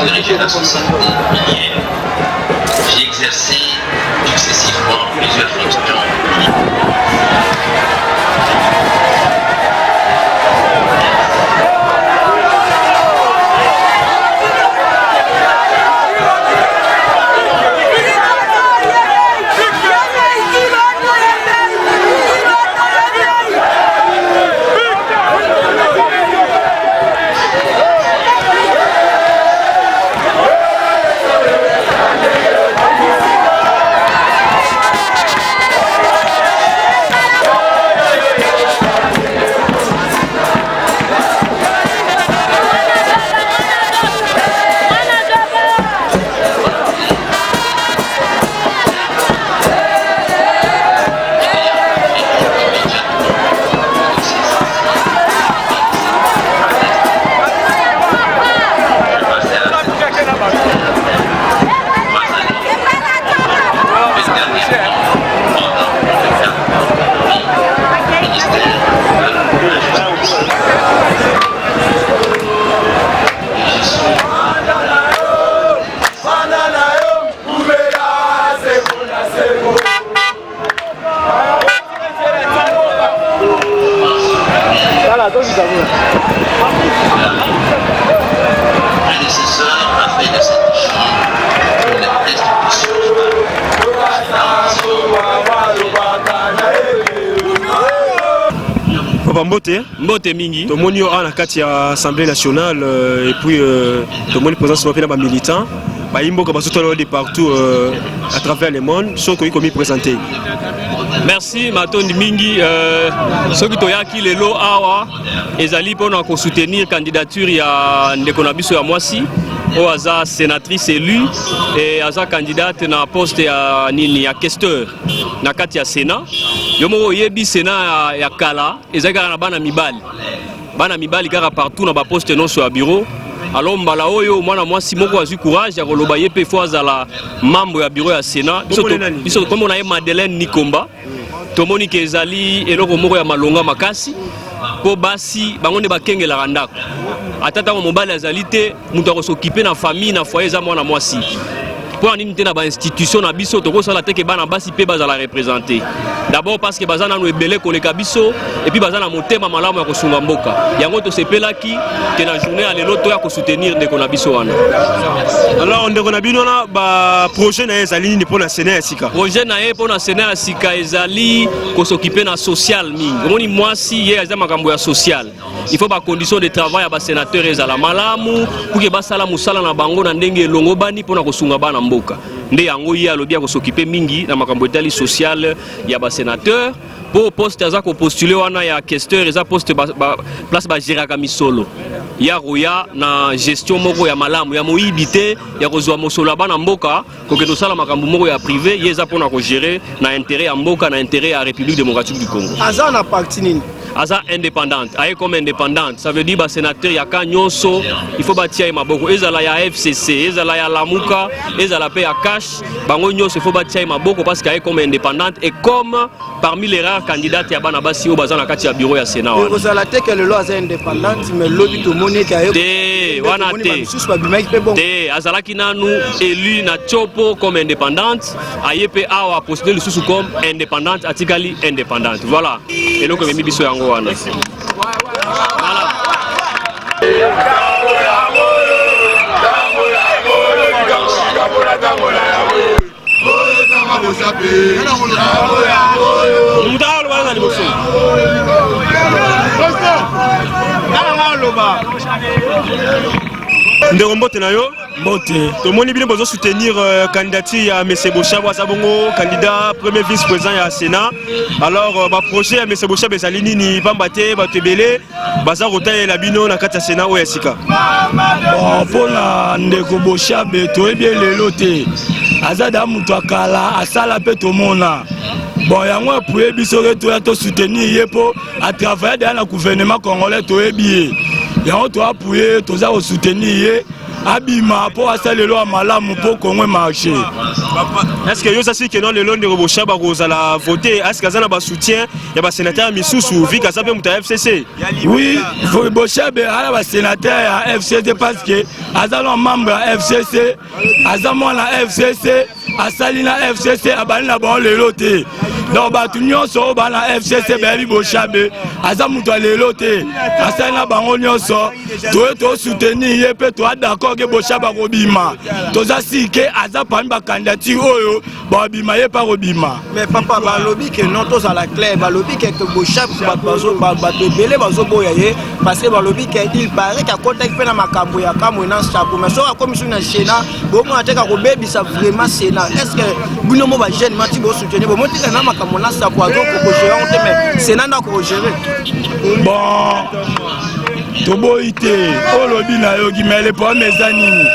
dirigé la société minière. J'ai exercé successivement plusieurs fonctions. Mbote mingi tomoni yo na kati ya Assemblée nationale et puis tomoni présence de ba militants ba imboka basoto de partout à travers le monde sont komi présenter. Merci matondi mingi soki toyaki lelo awa ezali pona ko soutenir candidature ya ndeko na biso ya mwasi o aza sénatrice élue et aza candidate na poste ya nini ya questeur na kati ya Sénat. Yomo yebi Sénat ya kala ezaka na bana mibali kaka partout na ba poste non sur bureau. Alors mbala oyo mwana mwasi moko azui courage ya koloba yepe fo azala membre ya bureau ya Sénat. Biso comme on a Madeleine Nikomba tomoni ke ezali eloko moko ya malonga makasi po basi bango ne bakengela ndako atata mo mobali azali te mutu akosokipe na famille na foyer za mwana mwasi pour nini te na ba institution na biso to ko sala te ke bana basi pe bazala représenter d'abord parce que bazana no ebele koleka biso et puis bazana motema malamu ya kosunga mboka yango to sepelaki ke na journée à lelo to ya ko soutenir ndeko na biso wana. Alors ndeko na bino na ba projet na ezali ni pour na Sénat ya sika projet na e pour na Sénat ya sika ezali ko s'occuper na social mingi ngoni mwasi ye aza makambo ya social il faut ba condition de travail ya ba sénateur ezala malamu pour que basala musala na bango na ndenge elongo bani pour na kosunga bana mboka nde yango ye alobi ya ko s'occuper mingi na makambo etali social ya ba sénateur pour poste aza ko postuler wana ya questeur eza poste place ba géraka misolo ya roya na gestion moko ya malamu ya moibité ya kozwa mosolo bana mboka ko ke to sala makambo moko ya privé yeza pona ko gérer na intérêt ya mboka na intérêt ya République démocratique du Congo. Aza na parti nini? Aza indépendante, aye comme indépendante, ça veut dire ba sénateur ya Kanyonso, il faut batia maboko, ezala ya FCC, ezala ya Lamuka, ezala pe ya Cash, bango nyonso il faut batia maboko parce qu'aye comme indépendante et comme parmi les rares candidats ya bana basi o bazana kati ya bureau ya Sénat. Ezala te que le loi est indépendante mais lobby to monnaie kayo. Te wana te. Te azala kinanu élu na chopo comme indépendante, aye pe awa postuler le sous comme indépendante, atikali indépendante. Voilà. Et donc memi biso yango wana. Ndeko Mbote na yo Mbote tomoni bino bozo soutenir candidature ya Monsieur Bochaba Sabongo candidat premier vice-président ya Sénat. Alors ba projet ya Monsieur Bochaba ezali nini pamba te batebele baza kotalela bino na kati ya Sénat oyo sika. Bon pona ndeko Bochaba toyebi lelo te azada mutu akala asala pe tomona. Bon yango apuye biso ke to ya to soutenir yepo à travailler dans le gouvernement congolais toyebi. Yango to apuye toza ko soutenir abima po asalelo amalamu po Congo marché. Est-ce que yo aussi que non le long de Robochaba la voter est-ce que ça na ba soutien ya ba sénateur Misusu vu que ça peut muta FCC? Oui, Robochaba ala ba sénateur ya FCC parce que azalo membre ya FCC, azamo na FCC, asali na FCC abali na bon lelo te. Donc batu nyonso ba na FCC ba Robochaba azamuto lelo te. Asali na bango nyonso to soutenir ye pe to d'accord que Bochaba robima. Toza sike aza parmi ba candidature oyo ba bima ye pa robima. Mais papa ba lobby que non tous à la claire, ba lobby que Bochaba ba belé bazo boya ye parce que ba lobby que il paraît qu'à contexte pe na makambo ya kamo na chapeau mais so commission na Sénat bo mo ateka ko bebi ça vraiment Sénat. Est-ce que bino mo ba jeune mati bo soutenir bo mo tika na makambo na chapeau azo ko gérer on te mais Sénat na ko gérer. Bon Toboite olobi na yogi mele po mezanini.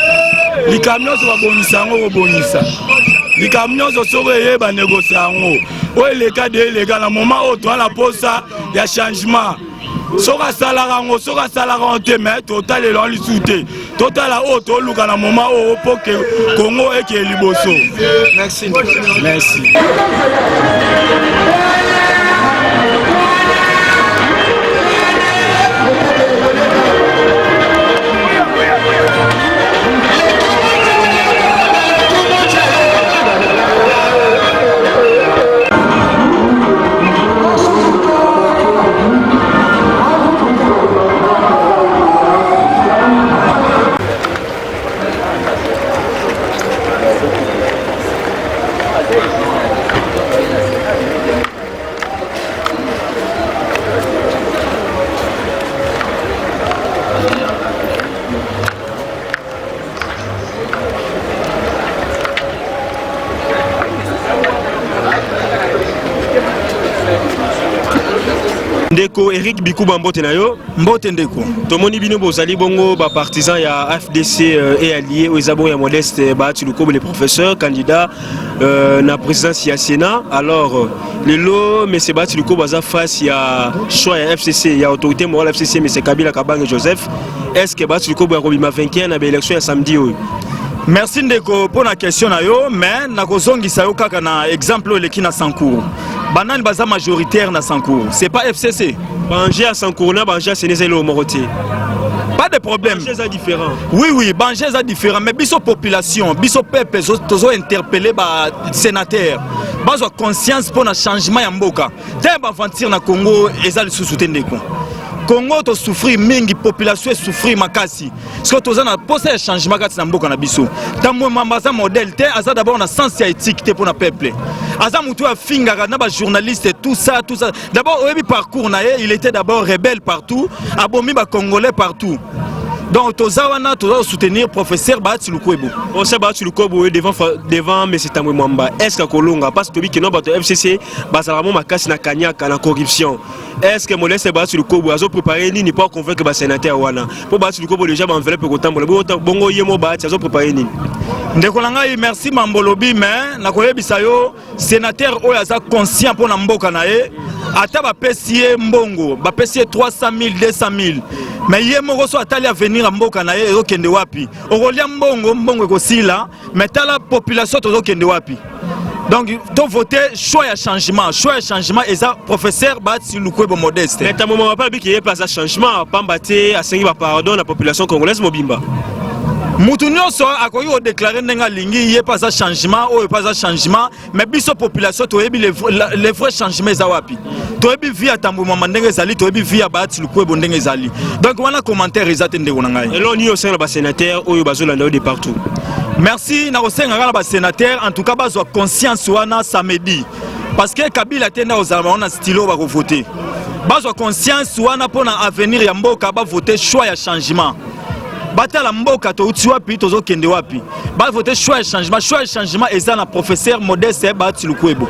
Les camions sont bonisa. Les camions sont ba négocier ngo. O les cas na moment où toi la pose ça il y a changement. Soka salara ngo soka salara on te met total elon li souté. Total la auto luka na moment où poke Congo et ke liboso. Merci. Merci. Ndeko Eric Bikuba mbote na yo mbote ndeko tomoni bino bozali bongo ba partisan ya FDC et allié aux abons ya Modeste Bahati Lukobo les professeurs candidats na présidence ya Sénat alors lelo mais Bahati Lukobo baza face ya choix ya FCC ya autorité morale FCC mais Kabila Kabange Joseph est-ce que Bahati Lukobo akobima vainqueur na élection ya samedi oyo? Merci ndeko pour la question na yo mais nakozongisa yo kaka na exemple le kina Sankourou. Banane baza majoritaire na Sankourou. C'est pas FCC. Banger à Sankourou na Banger à Sénézelo Moroté. Pas de problème. Banger est différent. Oui, Banger est différent mais biso population, biso peuple tozo interpeller ba sénateur. Bazo conscience pour na changement ya mboka. Té ba aventure na Congo ezali sous-souté ndeko. Congo to souffrir mingi population souffrir makasi parce que toza na posa ya changement kati na mboka na biso tamwe mambaza modèle te aza d'abord na sens ya éthique te pour na peuple aza mutu a fingaka na ba journaliste tout ça d'abord oyebi parcours na ye il était d'abord rebelle partout abomi ba congolais partout. Donc tozawana toza soutenir professeur Bahati Lukobo. On sait Bahati Lukobo devant mais c'est un Mwamba. Est-ce que Kolonga parce que qui non bato FCC basalamo makasi na kanyaka na corruption. Est-ce que Modeste Bahati Lukobo a préparé ni pas convaincre ba sénateur wana. Pour Bahati Lukobo déjà ba enveloppe ko tambola. Bongo yemo Bahati a préparé ni. Ndeko nanga merci Mambolobi mais na koyebisa yo sénateur oyo aza conscient pour na mboka na ye ata ba pesier mbongo ba pesier 300 000 200 000 mais ye moko so atali avenir mboka na ye okende wapi okolia mbongo ekosila mais tala population tozokende wapi. Donc, tu voter choix et changement et ça, professeur Bahati Lukobo Modeste. Mais à un moment, pas qu'il y ait pas de changement, pas battre, à 5 pardon la population congolaise mobimba. Moutounio so a déclaré n'enga lingi y a pas de changement ou pas de changement mais biso population to ebi les vrais changements zawapi to ebi via tambo mandenge zali to ebi via Bahati Lukobo ndenge zali donc wana commentaire ezate ndeko na ngai et là on y au ba sénateur oyo bazolanda de partout. Merci na kosenga ngala ba sénateur en tout cas bazwa conscience wana samedi parce que Kabila tenda ozalama on a stylo ba ko voter bazwa conscience wana pona avenir ya mboka ba voter choix ya changement. Batala mboka to uti wapi tozo kende wapi ba voter choix et changement et ça na professeur Modeste Bahati Lukobo.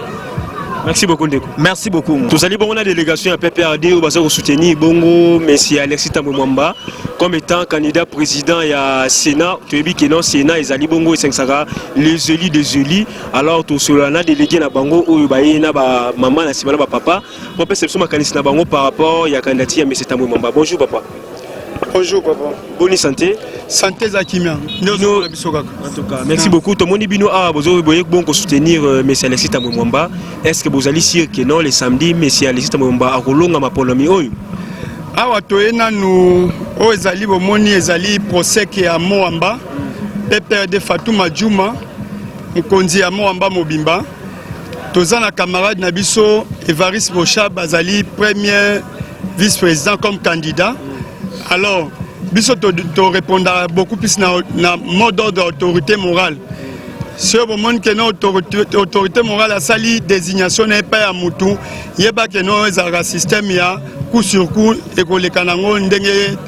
Merci beaucoup Ndeko. Merci beaucoup. Tous allez bon on a délégation à PPRD au bazo soutenir bongo monsieur Alexis Tambomwamba comme étant candidat président ya Sénat tu ebi que non Sénat ezali bongo et 5 les élus des élus alors tout cela na délégué na bango oyo baye na ba maman na sima na ba papa pour perception makanisi na bango par rapport ya candidature ya monsieur Tambomwamba. Bonjour papa. Bonjour papa. Bonne santé. Santé Zakimia. En tout cas, merci beaucoup. Tout le monde bino a besoin de soutenir Monsieur Alexis Tambwe-Mwamba. Est-ce que vous allez dire que non les samedis Monsieur Alexis Tambwe-Mwamba a kolonga mapolomi oyo? Awa toyena nous o ezali bomoni ezali procès qui a Mwamba. Père de Fatouma Djouma, Mkonzi ya Mwamba Mobimba. Tozana camarade Nabiso Evariste Boshab Azali premier vice-président comme candidat. Alors, biso te répondra beaucoup plus na mode d'ordre d'autorité morale. Si au moment que notre autorité morale a sali désignation n'est pas à Moutou, il y a pas que nous avons un système ya coup sur coup et que les canangos ndenge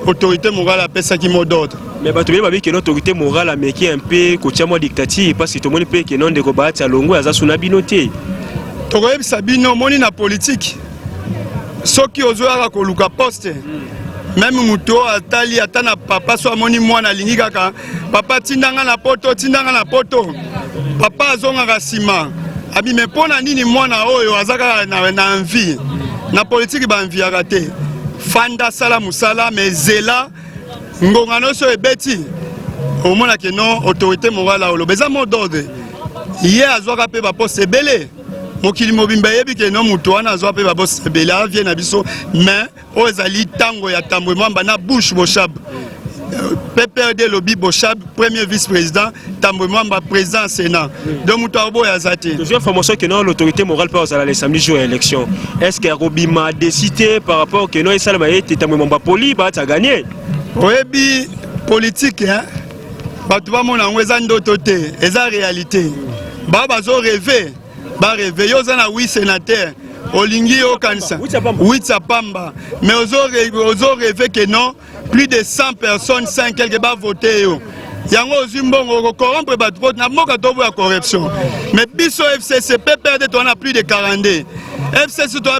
autorité morale appelle ça qui mot d'ordre. Mais bah tu veux que notre autorité morale a méqué un peu côté moi dictature parce que tout le monde peut que non de combattre à longo à ça binoté. Togoyeb sabino moni na politique. Soki ozoa ko luka poste. Même muto atali atana papa so moni mwana lingi kaka papa tindanga na poto papa azonga kasima abi me pona nini mwana oyo azaka na envie na politique ba envie arate fanda sala musala mais zela ngongano so ebeti au mona que non autorité morale olo beza mot d'ordre hier azwaka pe ba poste belé mokili mobimba yebi ke no mutu wana azwa pe ba boss bela vient na biso mais o ezali tango ya Tambwe-Mwamba na Bush Boshab PPRD lobby Boshab premier vice-président Tambwe-Mwamba président Sénat donc mutu abo ya zati j'ai information que non l'autorité morale peut aller les samedi jour élection est-ce que Robima a décidé par rapport que non et Salama et Tambwe-Mwamba poli ba ta gagner oyebi politique hein batu ba mona ngweza ndoto te eza réalité ba bazo rêver ba réveiller aux 8 sénateurs olingi au kanisa 8 sapamba mais aux rêver que non plus de 100 personnes 5 quelque ba voter yo yango ozimbongo corrompre ba vote na moka tobo ya corruption mais biso FCC PPRD to na plus de 42 FCC to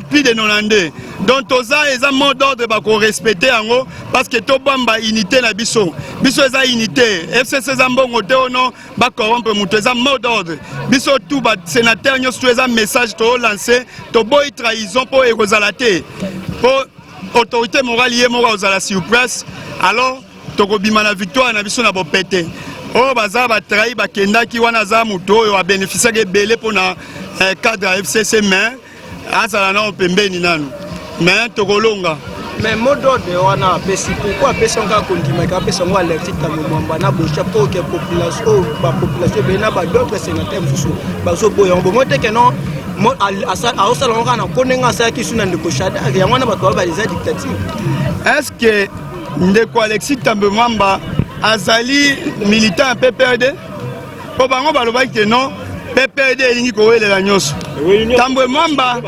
plus de 92 donc toza eza mot d'ordre ba ko respecter yango parce que to bamba unité na biso eza unité FCC za mbongo te ono ba corrompre muto eza mot d'ordre biso tout ba sénateur nyos eza message to lancer to boy trahison pour ekozala te pour autorité morale yé moko ozala sur place alors tokobima na victoire na biso na bopete o baza ba trahi ba kendaki wana za muto oyo a bénéficier ke belé pour na cadre FCC mais azala na pembeni nanu mais tokolonga mais mot d'ordre wana pesi pourquoi pesi on ka kondima ka pesi on Alexis Tambwe-Mwamba na Boshab pour que population ba population bena ba d'autres sénateurs mususu ba so boya on bomote que non a osala on kana konenga sa ki suna ndeko shada yango na bato ba les dictature est-ce que ndeko Alexis Tambwe-Mwamba azali militant PPRD po bango balobaki que non PPRD elingi kowelela nyonso Tambwe-Mwamba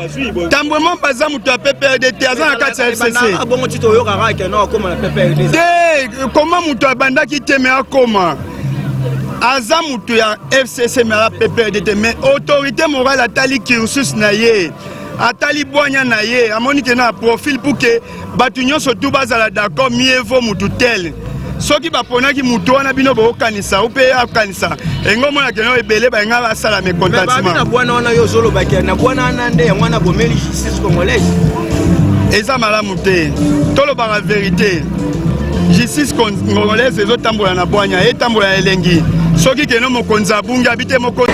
za mutu ya PPRD te aza na kati ya FCC bongo tito yo kaka ke non akoma na PPRD te koma mutu abandaki te me akoma aza mutu ya FCC me ala PPRD te mais autorité morale atali cursus na ye atali bwanya na ye amoni ke na profil pour que batu nyonso tu bazala d'accord mieux vaut mutu tel soki baponaki mutu wana bino bokanisa upe akanisa engo mona keno ebele ba nga basala me contentement na bwana wana yo zolo bakia na bwana nande mwana bomeli justice congolaise eza malamu te tolo ba vérité justice congolaise ezotambola na bwanya etambola elengi soki keno mokonzi abungi abite mokonzi